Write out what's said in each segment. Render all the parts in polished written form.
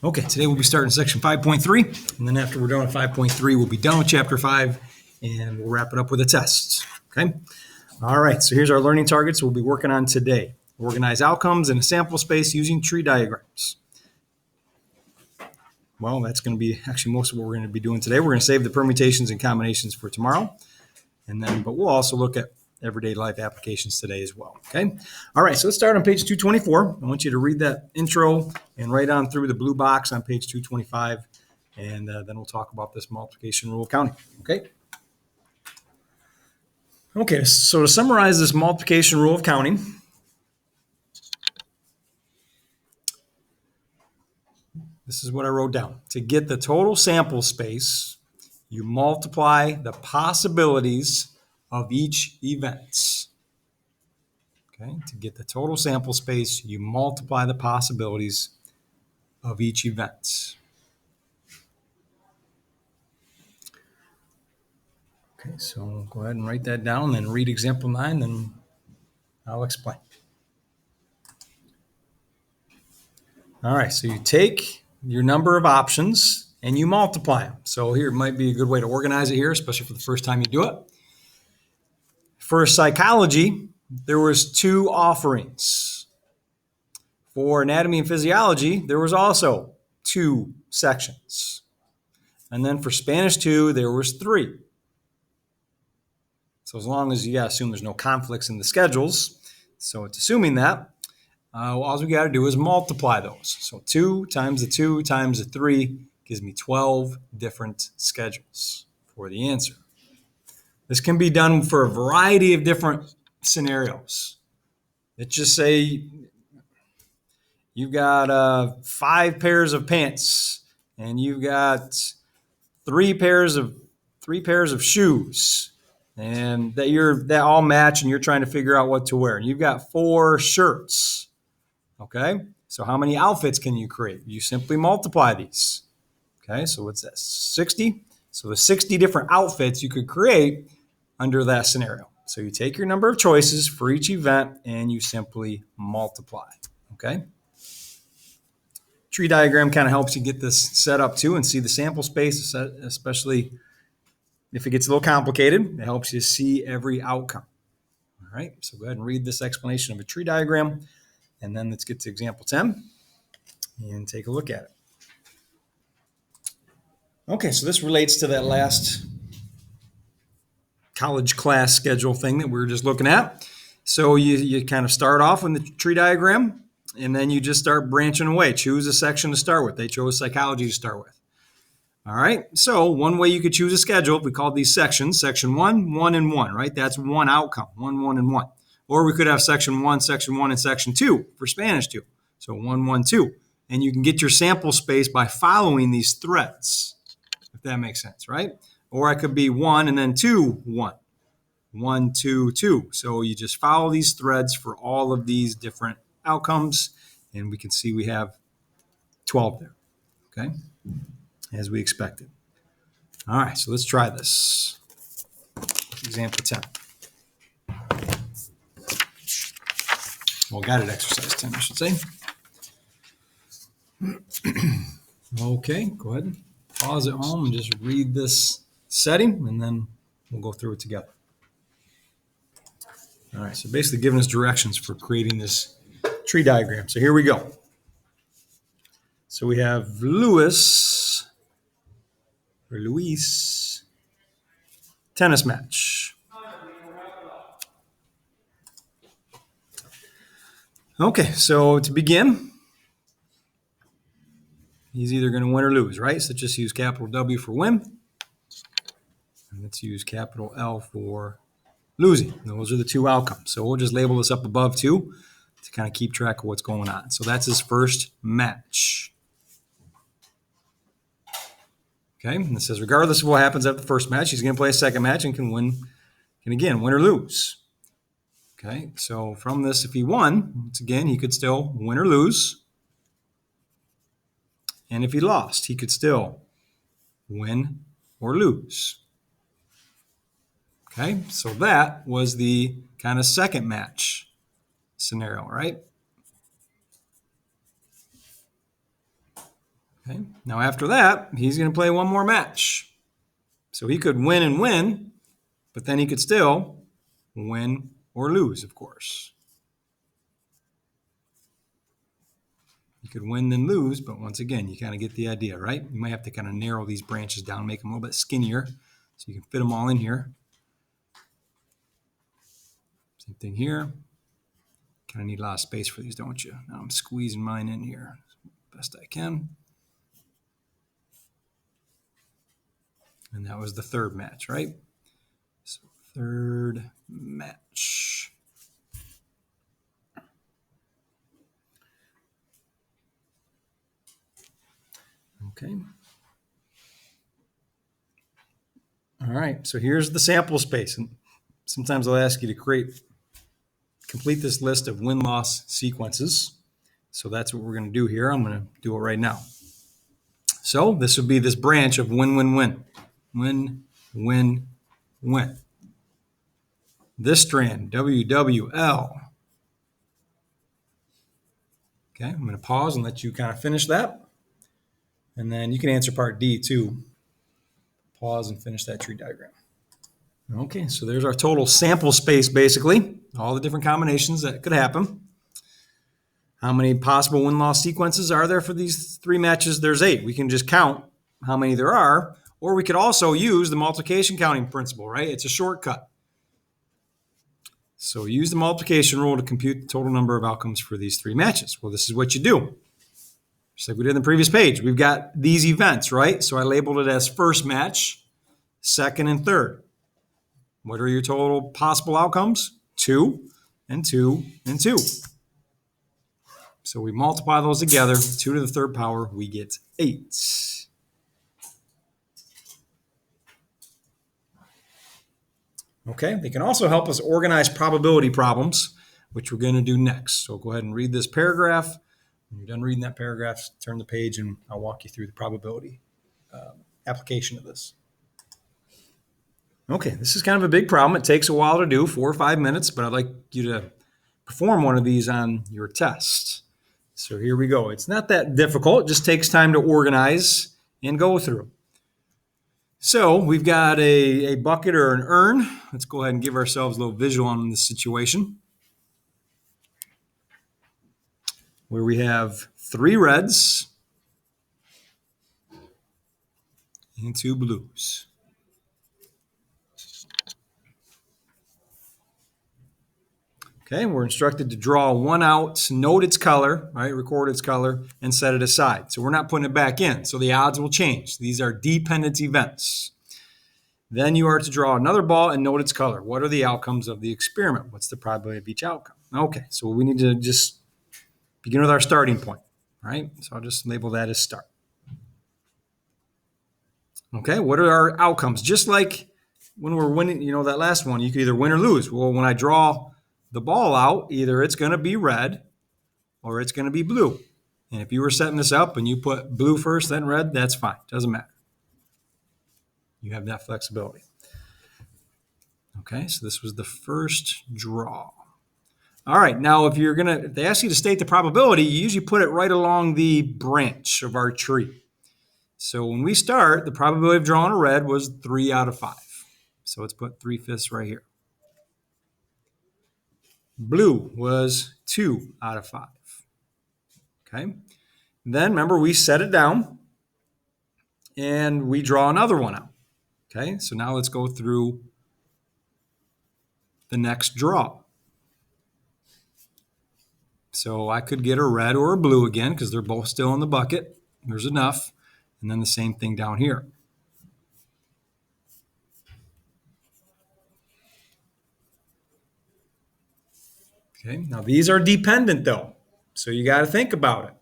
Okay, today we'll be starting section 5.3, and then after we're done with 5.3, we'll be done with chapter 5, and we'll wrap it up with a test. Okay? All right, so here's our learning targets we'll be working on today. Organize outcomes in a sample space using tree diagrams. Well, that's going to be actually most of what we're going to be doing today. We're going to save the permutations and combinations for tomorrow, but we'll also look at everyday life applications today as well. Okay. All right. So let's start on page 224. I want you to read that intro and write on through the blue box on page 225. And then we'll talk about this multiplication rule of counting. Okay. Okay. So to summarize this multiplication rule of counting, this is what I wrote down. To get the total sample space, you multiply the possibilities of each event. Okay, to get the total sample space, you multiply the possibilities of each event. Okay, so go ahead and write that down, then read example 9, then I'll explain. All right, so you take your number of options and you multiply them. So here might be a good way to organize it here, especially for the first time you do it. For psychology, there was 2 offerings. For anatomy and physiology, there was also 2 sections. And then for Spanish 2, there was 3. So as long as you assume there's no conflicts in the schedules, so it's assuming that, all we got to do is multiply those. So 2 times the 2 times the 3 gives me 12 different schedules for the answer. This can be done for a variety of different scenarios. Let's just say you've got 5 pairs of pants and you've got 3 pairs of shoes, and that all match, and you're trying to figure out what to wear. And you've got 4 shirts. Okay, so how many outfits can you create? You simply multiply these. Okay, so what's that? 60. So the 60 different outfits you could create under that scenario. So you take your number of choices for each event and you simply multiply. Okay. Tree diagram kind of helps you get this set up too and see the sample space, especially if it gets a little complicated. It helps you see every outcome. All right. So go ahead and read this explanation of a tree diagram, and then let's get to example 10 and take a look at it. Okay, so this relates to that last college class schedule thing that we were just looking at. So you kind of start off with the tree diagram, and then you just start branching away. Choose a section to start with. They chose psychology to start with. All right, so one way you could choose a schedule, we call these sections, section 1, 1, and 1, right? That's one outcome, 1, 1, and 1. Or we could have section 1, and section 2 for Spanish 2. So 1, 1, 2. And you can get your sample space by following these threads, if that makes sense, right? Or it could be 1 and then 2, 1. 1, 2, 2. So you just follow these threads for all of these different outcomes, and we can see we have 12 there, okay, as we expected. All right, so let's try this. Example 10. Well, guided exercise 10, I should say. Okay, go ahead and pause at home and just read this setting, and then we'll go through it together. All right, so basically giving us directions for creating this tree diagram. So here we go. So we have Luis, tennis match. Okay, so to begin, he's either going to win or lose, right? So just use capital W for win. And let's use capital L for losing. Those are the 2 outcomes. So we'll just label this up above 2 to kind of keep track of what's going on. So that's his first match. Okay, and it says regardless of what happens after the first match, he's going to play a second match and can again win or lose. Okay, so from this, if he won, once again, he could still win or lose. And if he lost, he could still win or lose. Okay, so that was the kind of second match scenario, right? Okay. Now after that, he's going to play one more match. So he could win and win, but then he could still win or lose, of course. You could win then lose, but once again, you kind of get the idea, right? You might have to kind of narrow these branches down, make them a little bit skinnier so you can fit them all in here. Same thing here. Kind of need a lot of space for these, don't you? Now I'm squeezing mine in here best I can. And that was the third match, right? So third match. Okay. All right, so here's the sample space. And sometimes I'll ask you to complete this list of win-loss sequences. So that's what we're going to do here. I'm going to do it right now. So this would be this branch of win, win, win. Win, win, win. This strand, WWL. Okay, I'm going to pause and let you kind of finish that. And then you can answer part D too. Pause and finish that tree diagram. Okay, so there's our total sample space, basically. All the different combinations that could happen. How many possible win-loss sequences are there for these three matches? There's 8. We can just count how many there are, or we could also use the multiplication counting principle, right? It's a shortcut. So use the multiplication rule to compute the total number of outcomes for these three matches. Well, this is what you do. Just like we did in the previous page. We've got these events, right? So I labeled it as first match, second, and third. What are your total possible outcomes? 2 and 2 and 2. So we multiply those together, 2 to the third power, we get 8. Okay, they can also help us organize probability problems, which we're going to do next. So go ahead and read this paragraph. When you're done reading that paragraph, turn the page and I'll walk you through the probability application of this. Okay, this is kind of a big problem. It takes a while to do, 4 or 5 minutes, but I'd like you to perform one of these on your test. So here we go. It's not that difficult. It just takes time to organize and go through. So we've got a bucket or an urn. Let's go ahead and give ourselves a little visual on this situation, where we have 3 reds and 2 blues. Okay, we're instructed to draw one out, note its color, right, record its color, and set it aside. So we're not putting it back in, so the odds will change. These are dependent events. Then you are to draw another ball and note its color. What are the outcomes of the experiment? What's the probability of each outcome? Okay, so we need to just begin with our starting point, right? So I'll just label that as start. Okay, what are our outcomes? Just like when we're winning, that last one, you could either win or lose. Well, when I draw the ball out, either it's going to be red or it's going to be blue. And if you were setting this up and you put blue first, then red, that's fine. Doesn't matter. You have that flexibility. Okay, so this was the first draw. All right, now if they ask you to state the probability, you usually put it right along the branch of our tree. So when we start, the probability of drawing a red was 3 out of 5. So let's put 3/5 right here. Blue was 2 out of 5. Okay. Then remember, we set it down and we draw another one out. Okay. So now let's go through the next draw. So I could get a red or a blue again because they're both still in the bucket. There's enough. And then the same thing down here. Okay, now these are dependent though, so you got to think about it.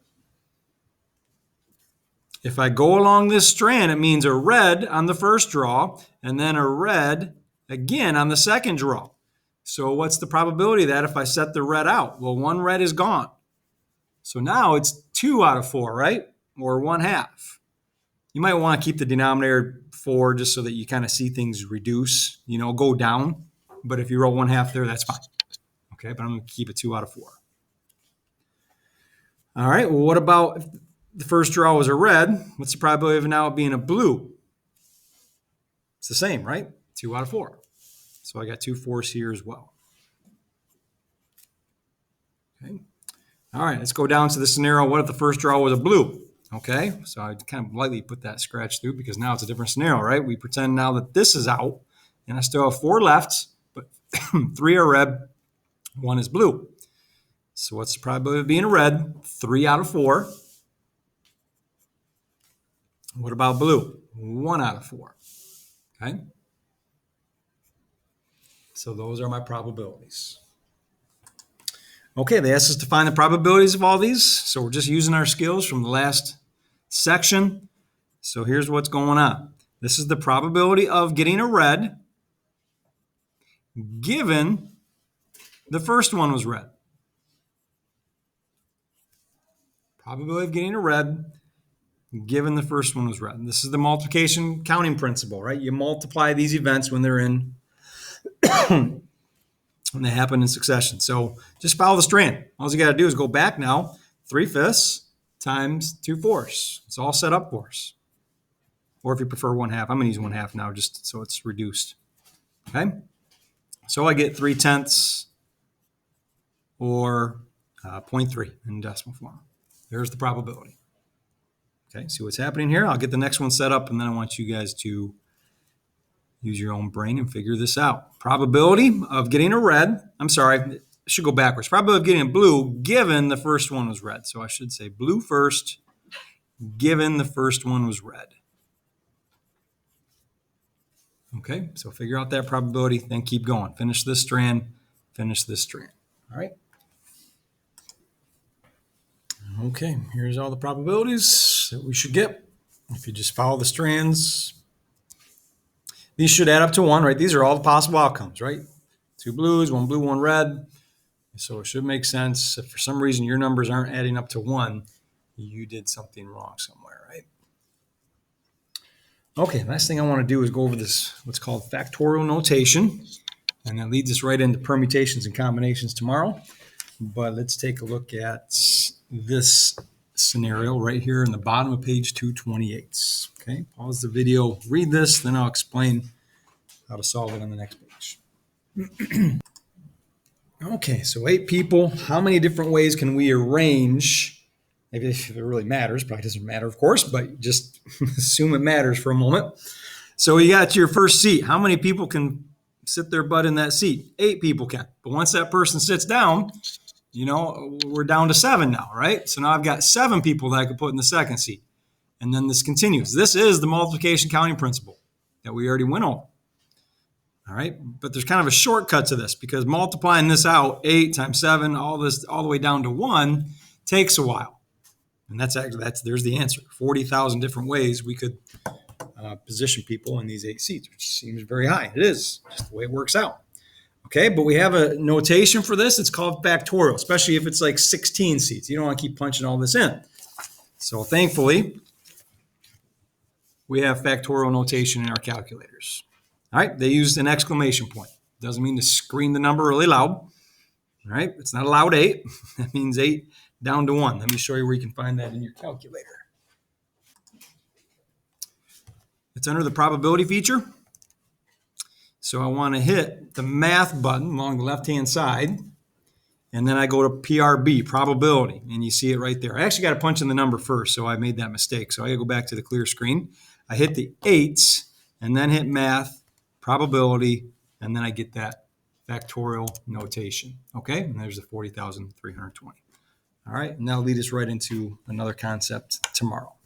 If I go along this strand, it means a red on the first draw and then a red again on the second draw. So what's the probability of that if I set the red out? Well, 1 red is gone. So now it's 2 out of 4, right? Or 1/2. You might want to keep the denominator 4 just so that you kind of see things reduce, go down. But if you roll 1/2 there, that's fine. Okay, but I'm going to keep it 2 out of 4. All right, well, what about the first draw was a red, what's the probability of now it being a blue? It's the same, right? 2 out of 4. So I got 2 4s here as well. Okay. All right, let's go down to the scenario. What if the first draw was a blue? Okay, so I kind of lightly put that scratch through because now it's a different scenario, right? We pretend now that this is out, and I still have 4 left, but 3 are red, 1 is blue. So what's the probability of being a red? 3 out of 4. What about blue? 1 out of 4. Okay. So those are my probabilities. Okay, they asked us to find the probabilities of all these. So we're just using our skills from the last section. So here's what's going on. This is the probability of getting a red given the first one was red. Probability of getting a red given the first one was red. And this is the multiplication counting principle, right? You multiply these events when they're in when they happen in succession. So just follow the strand. All you got to do is go back now, 3/5 times 2 4s. It's all set up for us. Or if you prefer 1/2, I'm going to use 1/2 now just so it's reduced. Okay? So I get 3/10 or 0.3 in decimal form. There's the probability. Okay, see what's happening here? I'll get the next one set up, and then I want you guys to use your own brain and figure this out. Probability of getting a red. I'm sorry, I should go backwards. Probability of getting a blue given the first one was red. So I should say blue first given the first one was red. Okay, so figure out that probability, then keep going. Finish this strand, finish this strand. All right. Okay, here's all the probabilities that we should get. If you just follow the strands, these should add up to 1, right? These are all the possible outcomes, right? 2 blues, 1 blue, 1 red. So it should make sense. If for some reason your numbers aren't adding up to 1, you did something wrong somewhere, right? Okay, last thing I want to do is go over this, what's called factorial notation. And that leads us right into permutations and combinations tomorrow. But let's take a look at this scenario right here in the bottom of page 228. Okay, pause the video, read this, then I'll explain how to solve it on the next page. Okay, so 8 people. How many different ways can we arrange? Maybe if it really matters, probably doesn't matter, of course, but just assume it matters for a moment. So you got your first seat. How many people can sit their butt in that seat? 8 people can. But once that person sits down, you know, we're down to 7 now, right? So now I've got 7 people that I could put in the second seat. And then this continues. This is the multiplication counting principle that we already went over. All right, but there's kind of a shortcut to this because multiplying this out, 8 times 7, all the way down to 1 takes a while. And there's the answer. 40,000 different ways we could position people in these 8 seats, which seems very high. It is just the way it works out. Okay, but we have a notation for this. It's called factorial, especially if it's like 16 seats. You don't want to keep punching all this in. So thankfully, we have factorial notation in our calculators. All right, they used an exclamation point. Doesn't mean to scream the number really loud. All right, it's not a loud 8. That means 8 down to 1. Let me show you where you can find that in your calculator. It's under the probability feature. So I want to hit the math button along the left-hand side, and then I go to PRB, probability, and you see it right there. I actually got to punch in the number first, so I made that mistake. So I got to go back to the clear screen. I hit the 8s, and then hit math, probability, and then I get that factorial notation. Okay, and there's the 40,320. All right, and that'll lead us right into another concept tomorrow.